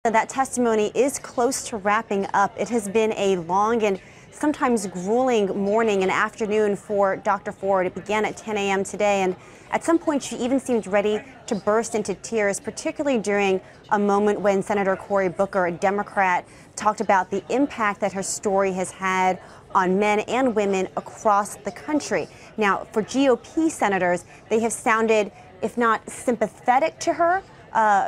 That testimony is close to wrapping up. It has been a long and sometimes grueling morning and afternoon for Dr. Ford. It began at 10 a.m. today, and at some point she even seemed ready to burst into tears, particularly during a moment when Senator Cory Booker, a Democrat, talked about the impact that her story has had on men and women across the country. Now, for GOP senators, they have sounded, if not sympathetic to her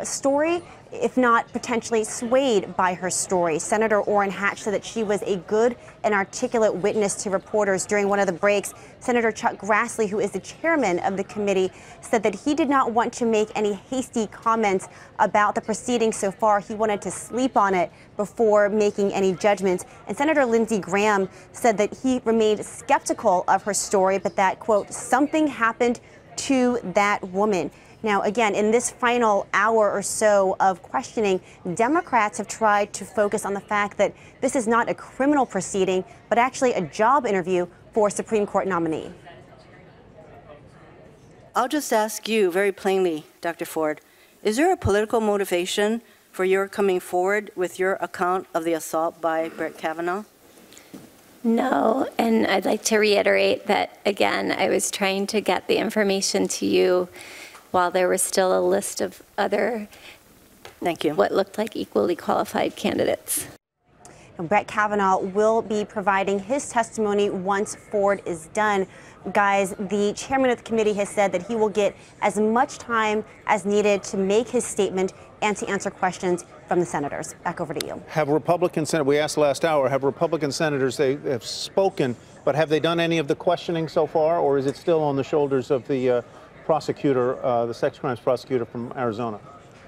story, if not potentially swayed by her story. Senator Orrin Hatch said that she was a good and articulate witness to reporters during one of the breaks. Senator Chuck Grassley, who is the chairman of the committee, said that he did not want to make any hasty comments about the proceedings so far. He wanted to sleep on it before making any judgments. And Senator Lindsey Graham said that he remained skeptical of her story, but that, quote, something happened to that woman. Now, again, in this final hour or so of questioning, Democrats have tried to focus on the fact that this is not a criminal proceeding, but actually a job interview for a Supreme Court nominee. I'll just ask you very plainly, Dr. Ford, is there a political motivation for your coming forward with your account of the assault by Brett Kavanaugh? No, and I'd like to reiterate that, again, I was trying to get the information to you while there was still a list of other, what looked like equally qualified candidates. And Brett Kavanaugh will be providing his testimony once Ford is done. Guys, the chairman of the committee has said that he will get as much time as needed to make his statement and to answer questions from the senators. Back over to you. Have Republican senators, we asked last hour, have Republican senators, they have spoken, but have they done any of the questioning so far, or is it still on the shoulders of the prosecutor, the sex crimes prosecutor from Arizona?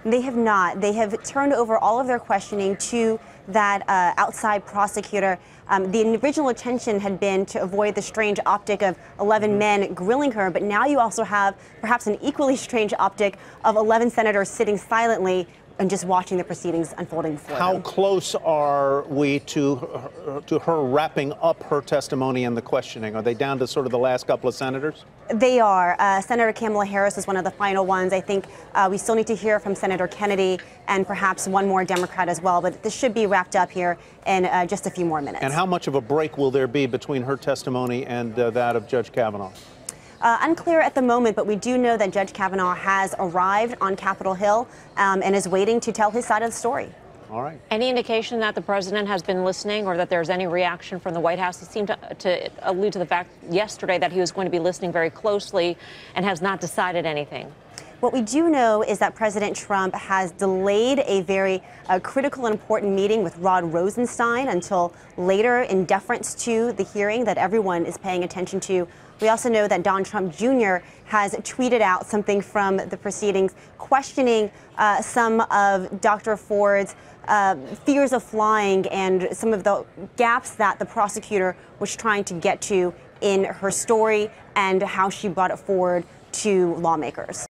They have not. They have turned over all of their questioning to that outside prosecutor. The original intention had been to avoid the strange optic of 11 men grilling her, but now you also have perhaps an equally strange optic of 11 senators sitting silently and just watching the proceedings unfolding before them. How close are we to her wrapping up her testimony and the questioning? Are they down to sort of the last couple of senators? They are. Senator Kamala Harris is one of the final ones. I think we still need to hear from Senator Kennedy and perhaps one more Democrat as well, but this should be wrapped up here in just a few more minutes. And how much of a break will there be between her testimony and that of Judge Kavanaugh? Unclear at the moment, but we do know that Judge Kavanaugh has arrived on Capitol Hill and is waiting to tell his side of the story. All right. Any indication that the president has been listening or that there's any reaction from the White House? He seemed to allude to the fact yesterday that he was going to be listening very closely and has not decided anything. What we do know is that President Trump has delayed a very critical and important meeting with Rod Rosenstein until later in deference to the hearing that everyone is paying attention to. We also know that Donald Trump Jr. has tweeted out something from the proceedings questioning some of Dr. Ford's fears of flying and some of the gaps that the prosecutor was trying to get to in her story and how she brought it forward to lawmakers.